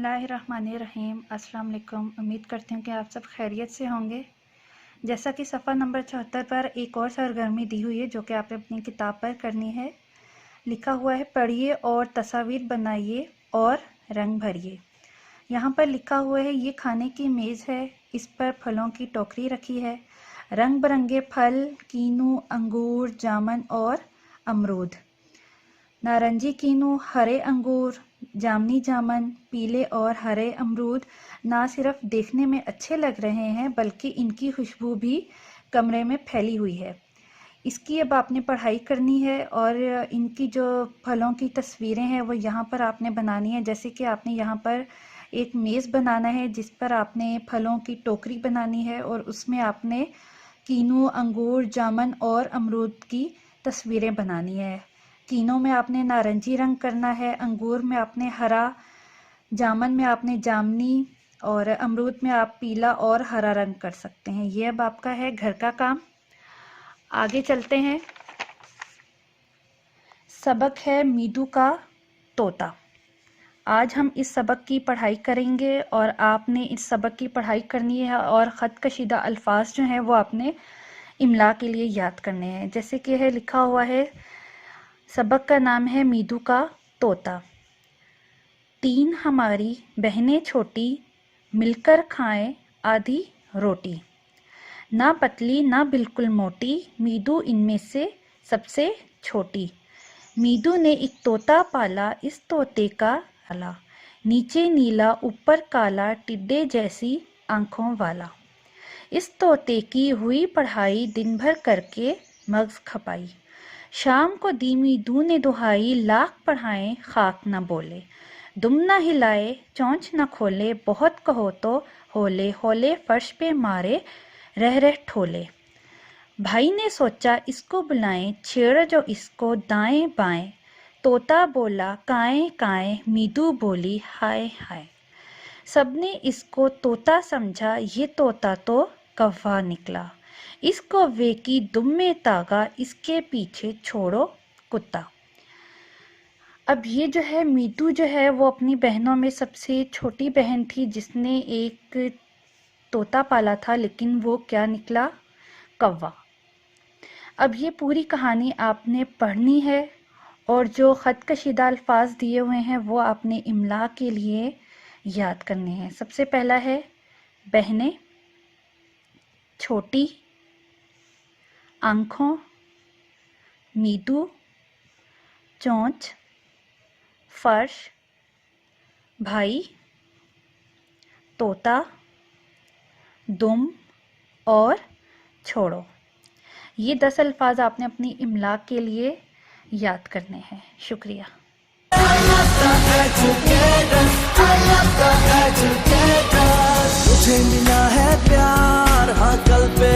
बिस्मिल्लाहिर्रहमानिर्रहीम। अस्सलाम वालेकुम। उम्मीद करती हूँ कि आप सब खैरियत से होंगे। जैसा कि सफ़ा नंबर 74 पर एक और सरगर्मी दी हुई है जो कि आपने अपनी किताब पर करनी है। लिखा हुआ है, पढ़िए और तस्वीर बनाइए और रंग भरिए। यहाँ पर लिखा हुआ है, ये खाने की मेज़ है, इस पर फलों की टोकरी रखी है। रंग बिरंगे फल, कीनू, अंगूर, जामुन और अमरूद। नारंगी कीनू, हरे अंगूर, जामनी जामुन, पीले और हरे अमरूद ना सिर्फ देखने में अच्छे लग रहे हैं बल्कि इनकी खुशबू भी कमरे में फैली हुई है। इसकी अब आपने पढ़ाई करनी है और इनकी जो फलों की तस्वीरें हैं वो यहाँ पर आपने बनानी है। जैसे कि आपने यहाँ पर एक मेज़ बनाना है जिस पर आपने फलों की टोकरी बनानी है और उसमें आपने कीनू, अंगूर, जामुन और अमरूद की तस्वीरें बनानी है। कीनों में आपने नारंगी रंग करना है, अंगूर में आपने हरा, जामुन में आपने जामनी और अमरूद में आप पीला और हरा रंग कर सकते हैं। ये अब आपका है घर का काम। आगे चलते हैं। सबक है मीदू का तोता। आज हम इस सबक की पढ़ाई करेंगे और आपने इस सबक की पढ़ाई करनी है और ख़त कशीदा अल्फाज जो हैं वो आपने इमला के लिए याद करने हैं। जैसे कि है लिखा हुआ है, सबक का नाम है मीदू का तोता। तीन हमारी बहनें छोटी, मिलकर खाएं आधी रोटी। ना पतली ना बिल्कुल मोटी, मीदू इनमें से सबसे छोटी। मीदू ने एक तोता पाला, इस तोते का काला, नीचे नीला ऊपर काला, टिड्डे जैसी आंखों वाला। इस तोते की हुई पढ़ाई, दिन भर करके मगज खपाई। शाम को दी मीदू ने दुहाई, लाख पढ़ाएं खाक न बोले। दुम न हिलाए चोंच न खोले, बहुत कहो तो होले होले फर्श पे मारे रह रह ठोले। भाई ने सोचा इसको बुलाएं, छेड़ जो इसको दाएं बाएं। तोता बोला काएं काएं, मीदू बोली हाय हाय। सबने इसको तोता समझा, ये तोता तो कौवा निकला। इस कौवे की दुम में तागा, इसके पीछे छोड़ो कुत्ता। अब ये जो है मीदू जो है वो अपनी बहनों में सबसे छोटी बहन थी जिसने एक तोता पाला था, लेकिन वो क्या निकला? कौवा। अब ये पूरी कहानी आपने पढ़नी है और जो ख़त कशीदा अल्फाज दिए हुए हैं वो आपने इमला के लिए याद करने हैं। सबसे पहला है बहनें, छोटी, आँखों, मीदू, चोंच, फर्श, भाई, तोता, दुम और छोड़ो। ये 10 अल्फाज आपने अपनी इमला के लिए याद करने हैं। शुक्रिया। मुझे मिला है प्यार, हाँ कल पे